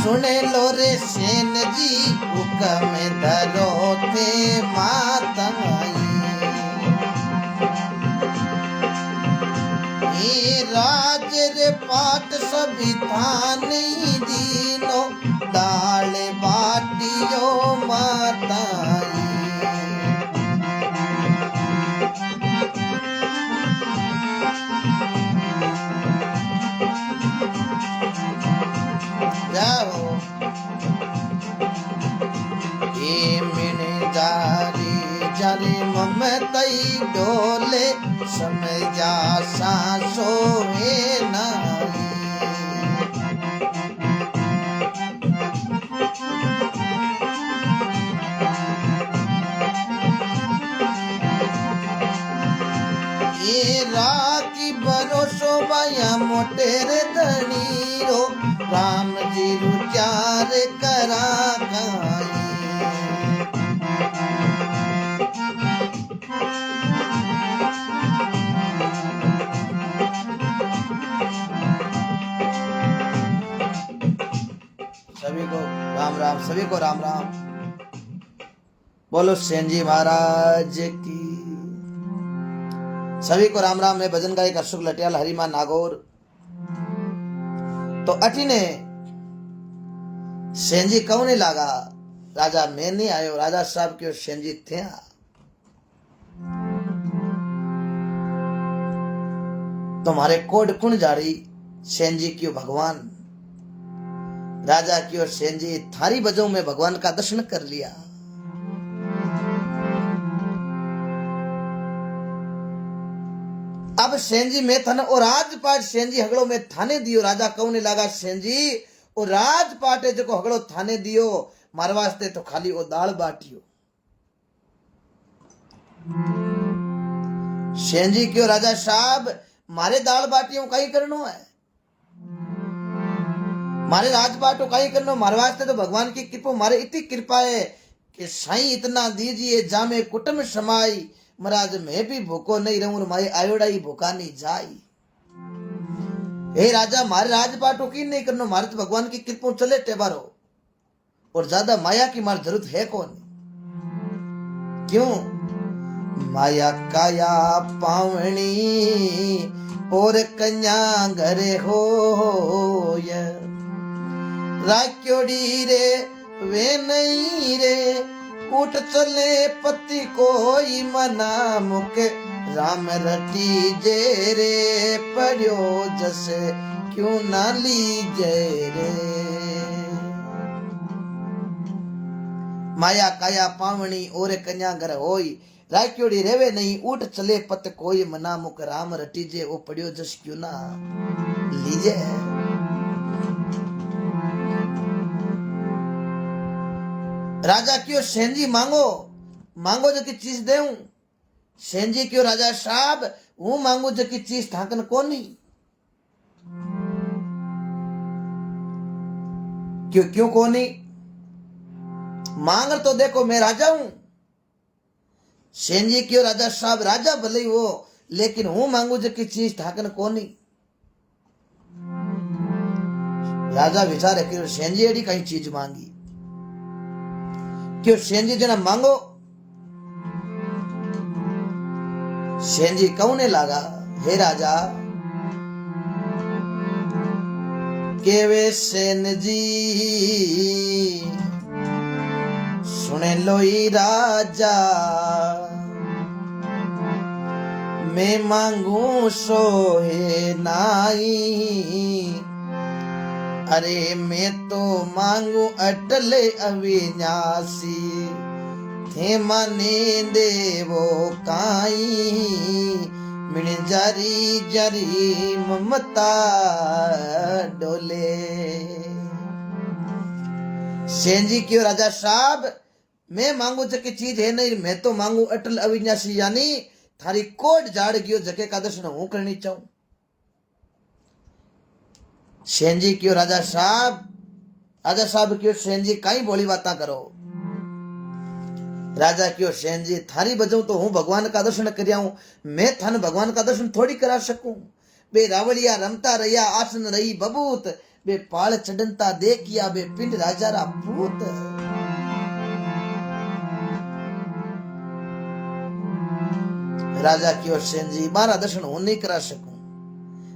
सुने लो रे सेन जी हुक्म धरो थे मातमाई ये राज रे पाट सभी थानी दीनो दाल बाटियो माताई। जारी ममतई डोले समझा सासो है नाई। ये राखी भरोसो भया मोटेरे धनीरो राम जी रुचार करा खाई। सभी को राम राम, सभी को राम राम। बोलो सेनजी महाराज की। सभी को राम राम। मैं भजन गायक अशोक लटियाल हरिमा नागौर। तो अठी ने सेंजी कौने लागा, राजा मैं नहीं आयो, राजा साहब क्यों सेंजी थे। तुम्हारे कोड कुण जारी, सेंजी क्यों भगवान। राजा क्यों सेंजी थारी बजो में भगवान का दर्शन कर लिया। अब सेंजी में थन और राजपाट सेंजी हगड़ो में थाने दियो। राजा कौने लागा सेंजी और राजपाट जो हगड़ो थाने दियो, मारे वास्ते तो खाली वो दाल बाटियो। सेंजी क्यों राजा साहब मारे दाल बाटियों कहीं करनो है, मारे राजपाटो कहीं करनो, मारे वास्ते तो भगवान की कृपा, मारे इतनी कृपा है कि साईं इतना दीजिए जामे कुटुंब समाई। महाराज मैं भी भूखो नहीं रहूं, माए आयोड़ा ही भूखा नहीं जाई। हे राजा मारे राजपाटो की नहीं करनो, मारे तो भगवान की कृपा चले टेबारो, और ज्यादा माया की मार जरूरत है कौन। क्यों माया काया पावनी और कन्या घरे हो राक्योड़ी रे वे नहीं रे, उठ चले पति कोई मना मुके, राम रटी जे रे पड़ियो जसे क्यों ना लीजे रे। माया काया पावनी और कन्या घर होई राक्योड़ी रेवे नहीं, उठ चले पत कोई मना मुक, राम रटी जे वो पड़ियो जस क्यों ना लीजे। राजा क्यों सेंजी मांगो, मांगो जो की चीज देऊं। सेंजी क्यों राजा साहब वो मांगो जो की चीज थाकन कोनी। क्यों क्यों कोनी, मांग तो देखो मैं राजा हूं। सेंजी क्यों राजा साहब राजा भले ही हो, लेकिन हूं मांगू जो की चीज थाकन कोनी। राजा विचारे क्यों सेंजी एडी कहीं चीज मांगी, क्यों सेंजी जना मांगो। सेंजी कौने लागा, हे राजा केवे सेन जी सुने लोई राजा, मैं मांगू सोहे नाई। अरे मैं तो मांगू अटल अविनाशी, थे माने देवो काई, मिण जारी जारी ममता डोले। सेंजी क्यों राजा साहब मैं मांगू जके चीज है नहीं, मैं तो मांगू अटल अविनाशी, यानी थारी कोट जाड़ गयो जके का दर्शन हूं करनी चाहूं। सेंजी क्यों राजा साहब क्यों सेंजी कई बोली बातें करो। राजा क्यों सेंजी थारी बजाऊं तो हूं भगवान का दर्शन करियाऊं, मैं थान भगवान का दर्शन थोड़ी करा सकूं। बे रावलिया रमता रहिया आसन रही बबूत, बे पाल चढ़नता देखिया बे पिंड राजा रा पूत। राजा क्यों सेंजी मारा दर्शन हूं नहीं करा सकूं।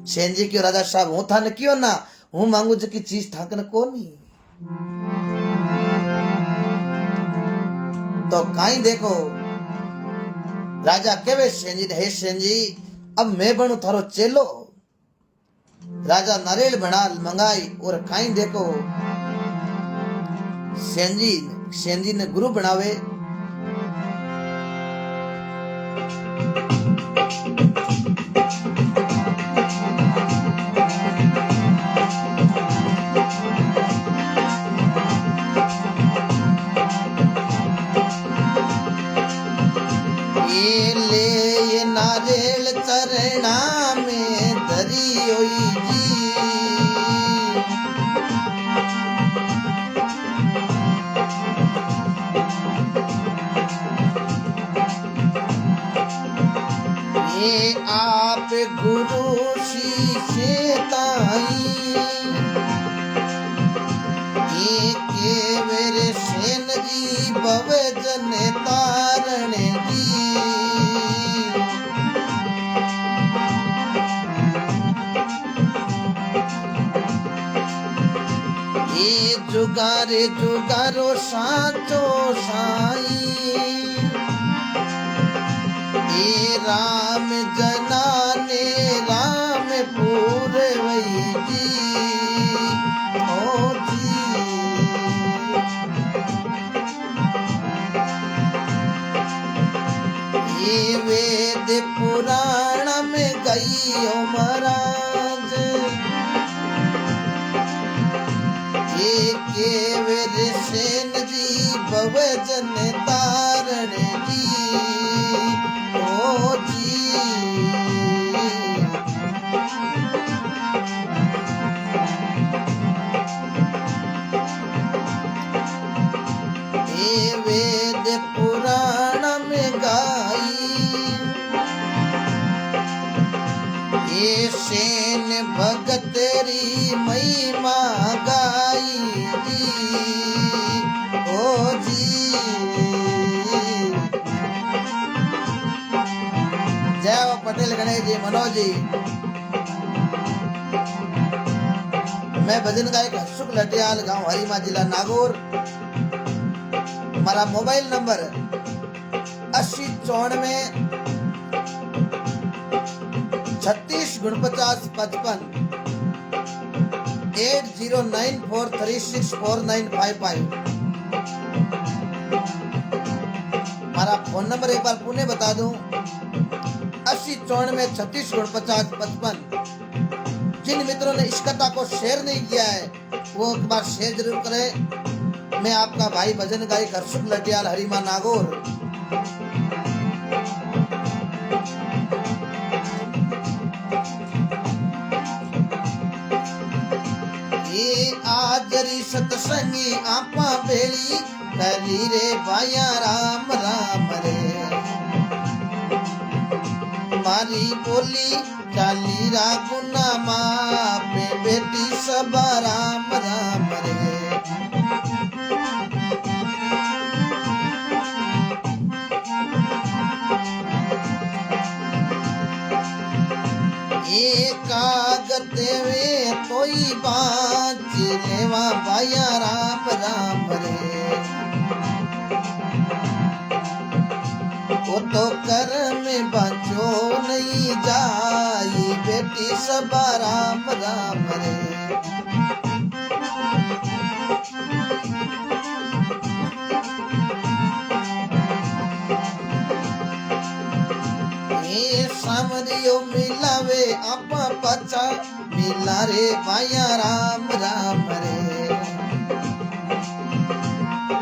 सेंजी क्यों राजा साहब हूं थान क्यों ना, हूं मांगू जकी चीज थाकन कोनी। तो काई देखो राजा केवे सेंजी, हे सेंजी अब मैं बनू थारो चेलो। राजा नारियल बना मंगाई और काई देखो सेंजी ने गुरु बनावे। ले नारियल चरणा में धरी होई जी, ये आप गुरु शीशे ताई, ये के मेरे सेन जी भवे जन तारण जी। जुगारे जुगारो साचो साई ए राम जनाने राम पूरे वही जी ओ जी ये वेद पुराण में गई हो महाराज ये केवर सेन जी भवजन तारण जी ओ जी ये वेद पुराण में गाई ये सेन भगतरी महिमा गाई जी ओ जी जय हो पटेल गणेश जी मनोज जी। मैं भजन गायक हर्षुक लटियाल गांव हरिमा जिला नागौर। हमारा मोबाइल नंबर 8094 36 49 55 8094364955। हमारा फोन नंबर एक बार पुनः बता दूं 8094 36 49 55। जिन मित्रों ने इस कथा को शेयर नहीं किया है वो एक बार शेयर जरूर करें। मैं आपका भाई भजन गायक हर्षुक लटियाल हरिमा नागौर। ये आजरी सतसंगी आपा बेली करी रे भाया राम राम रे मारी बोली चाली रागुना माँ पे बेटी सब राम राम रे ये कागत वे कोई बाँच लेवा भाया राम राम रे वो तो कर में बचो नहीं जाई बेटी सब राम राम रे ये सामरियो मिलावे आपा पचा मिला रे भाया राम राम रे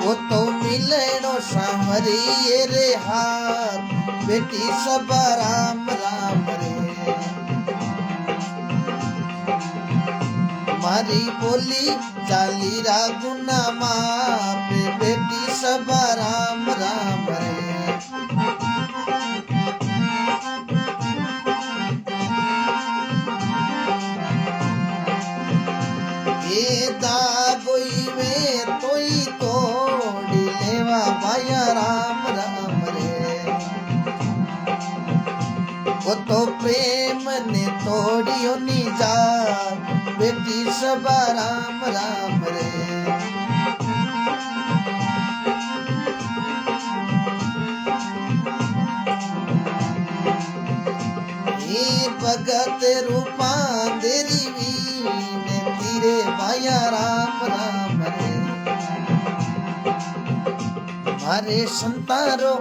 वो तो मिलेनो सामरी ये रे हाथ बेटी सब राम राम रे मारी बोली चाली रागुना माँ पे बेटी सब राम राम रे ये दागोई में तोई तोड़ी लेवा भाया राम राम रे वो तो प्रेम ने तोड़ियो निजा बेटी सब राम राम रे ये भगत रूपा देरी वीने तीरे भाया राम राम रे हमारे संतारो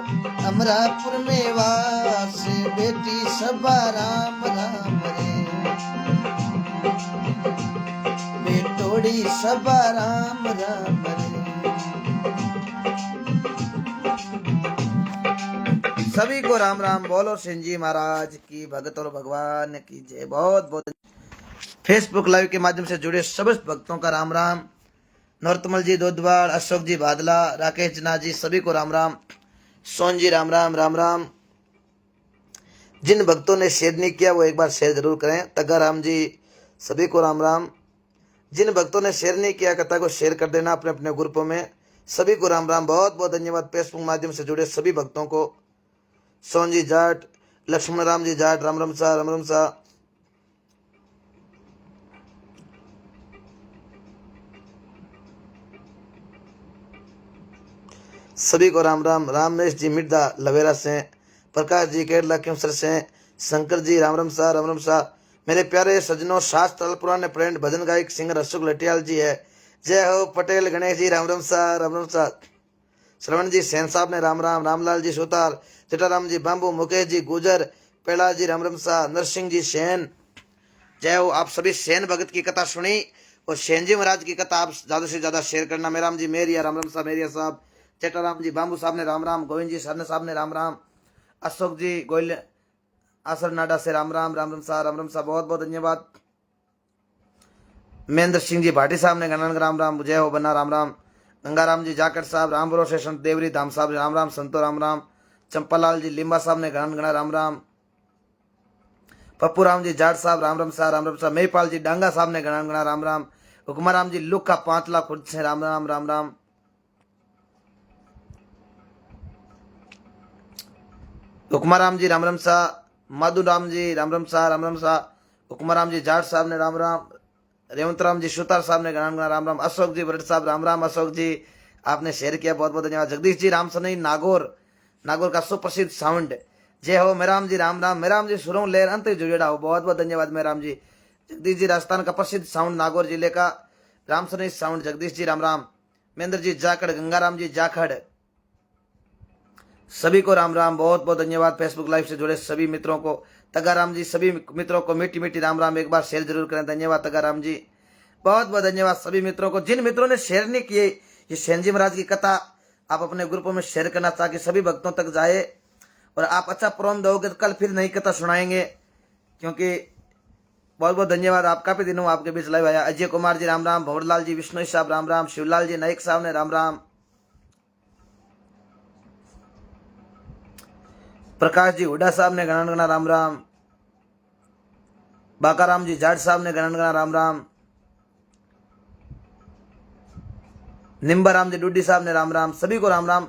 अमरापुर में वास बेटी सब राम राम रे बेटोड़ी सब राम राम रे सभी को राम राम बोलो सिंह जी महाराज की भगत और भगवान की जय। बहुत बहुत फेसबुक लाइव के माध्यम से जुड़े समस्त भक्तों का राम राम। नरोत्तमल जी दोदवाड़, अशोक जी बादला, राकेश जना जी सभी को राम राम। सोन जी राम राम राम राम। जिन भक्तों ने शेयर नहीं किया वो एक बार शेयर जरूर करें। तग्गा राम जी सभी को राम राम। जिन भक्तों ने शेयर नहीं किया कथा को शेयर कर देना अपने अपने ग्रुपों में। सभी को राम राम। बहुत बहुत धन्यवाद फेसबुक माध्यम से जुड़े सभी भक्तों को। सोन जी जाट, लक्ष्मण राम जी जाट, राम राम सा, राम राम सा। सभी को राम राम। रामनेश जी मिर्दा लवेरा से, प्रकाश जी केरला केमसर से, शंकर जी राम राम सा, राम राम सा। मेरे प्यारे सज्जनों, शास्त्र पुराने फ्रेंड भजन गायक सिंगर अशोक लटियाल जी है। जय हो। पटेल गणेश जी राम राम सा, राम राम सा। श्रवण जी सेन साहब ने राम राम। रामलाल जी सुतार, चिटाराम जी बाम्बू, मुकेश जी गुजर, पेड़ा जी राम राम सा, नरसिंह जी सेन। जय हो। आप सभी सेन भगत की कथा सुनी और सेन जी महाराज की कथा आप ज्यादा से ज्यादा शेयर करना। मेराम जी मेरिया राम राम सा, मेरिया साहब। चेटाराम जी बाम्बू साहब ने राम राम। गोविंद जी सरने साहब ने राम राम। अशोक जी गोयल आसर नाडा से राम राम, राम राम सा, राम राम सा। बहुत बहुत धन्यवाद। महेंद्र सिंह जी भाटी साहब ने गणन राम राम। जय हो बन्ना राम राम। गंगाराम जी जाकर साहब राम बोलो से संत देवरी धाम साहब राम राम, संतो राम राम। चंपालाल जी लिम्बा साहब ने गणन गणा राम राम। पप्पू राम जी जाट साहब राम राम सा, राम राम सा। मेहपाल जी डांगा साहब ने गणन गणा राम राम। हुकुमाराम जी लुक्का 5 लाख खुद से राम राम, राम राम। हुकुमाराम जी राम राम सा। माधु राम जी राम राम सा, राम राम सा। हुकुमाराम जी जाट साहब ने राम राम। रेवंत राम जी सुतार साहब ने गणन गणा राम राम। अशोक जी बरट साहब राम राम। अशोक जी आपने शेयर किया, बहुत बहुत धन्यवाद। जगदीश जी राम सनई नागौर, नागौर का सुप्रसिद्ध साउंड। जय हो। मेराम जी राम राम। मेराम जी सुरों लेर अंत जुड़ेड़ा हो, बहुत बहुत धन्यवाद मेराम जी। जगदीश जी राजस्थान का प्रसिद्ध साउंड, नागौर जिले का राम सनई साउंड। जगदीश जी राम राम। महेंद्र जी जाखड़, गंगाराम जी जाखड़, सभी को राम राम, बहुत बहुत धन्यवाद। फेसबुक लाइव से जुड़े सभी मित्रों को, तगाराम जी सभी मित्रों को मीठी मीठी राम राम। एक बार शेयर जरूर करें। धन्यवाद तगाराम जी, बहुत बहुत धन्यवाद सभी मित्रों को। जिन मित्रों ने शेयर नहीं किए ये सेन जी महाराज की कथा, आप अपने ग्रुपों में शेयर करना ताकि सभी भक्तों तक जाए। और आप अच्छा प्रोम दोगे तो कल फिर नई कथा सुनाएंगे, क्योंकि बहुत बहुत धन्यवाद। आप काफी दिनों आपके बीच लाइव आया। अजय कुमार जी राम राम। भंवरलाल जी विष्णु साहब राम राम। शिवलाल जी नाइक साहब ने राम राम। प्रकाश जी हुड्डा साहब ने गणन गणा राम राम। बाकाराम जी जाट साहब ने गणन गणा राम राम। निम्बाराम जी डूडी साहब ने राम राम। सभी को राम राम।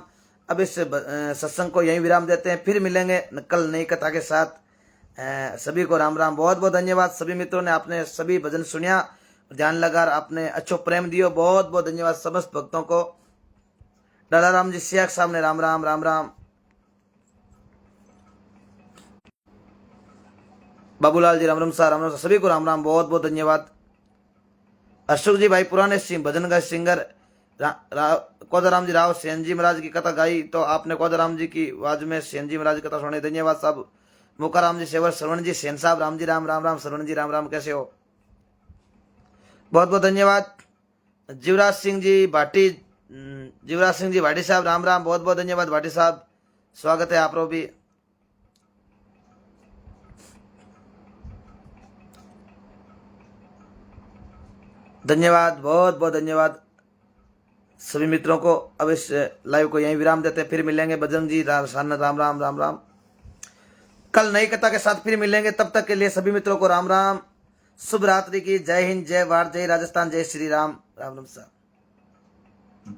अब इस सत्संग को यहीं विराम देते हैं, फिर मिलेंगे कल नई कथा के साथ। सभी को राम राम, बहुत बहुत धन्यवाद। सभी मित्रों ने आपने सभी भजन सुनिया, ध्यान लगा, आपने अच्छो प्रेम दियो, बहुत बहुत धन्यवाद समस्त भक्तों को। डालाराम जी सियाक साहब ने राम राम, राम राम। बाबूलाल जी राम राम सा, राम राम सा। सभी को राम राम, बहुत बहुत धन्यवाद। अशोक जी भाई पुराने भजन गाय सिंगर कोदाराम जी राव सेन जी महाराज की कथा गाई, तो आपने कोदाराम जी की आवाज में सेन जी महाराज की कथा सुनी, धन्यवाद साहब। मुकाराम जी सेवर, श्रवण जी सेन साहब राम जी राम, राम राम। श्रवण जी राम राम, कैसे हो? बहुत बहुत धन्यवाद। जीवराज सिंह जी भाटी, जीवराज सिंह जी भाटी साहब राम राम, बहुत बहुत धन्यवाद भाटी साहब, स्वागत है आप भी। धन्यवाद, बहुत बहुत धन्यवाद सभी मित्रों को। अब इस लाइव को यहीं विराम देते हैं, फिर मिलेंगे। बजरंग जी राम राम, राम राम। कल नई कथा के साथ फिर मिलेंगे, तब तक के लिए सभी मित्रों को राम राम, शुभ रात्रि की। जय हिंद, जय भारत, जय राजस्थान, जय श्री राम, राम राम साहब।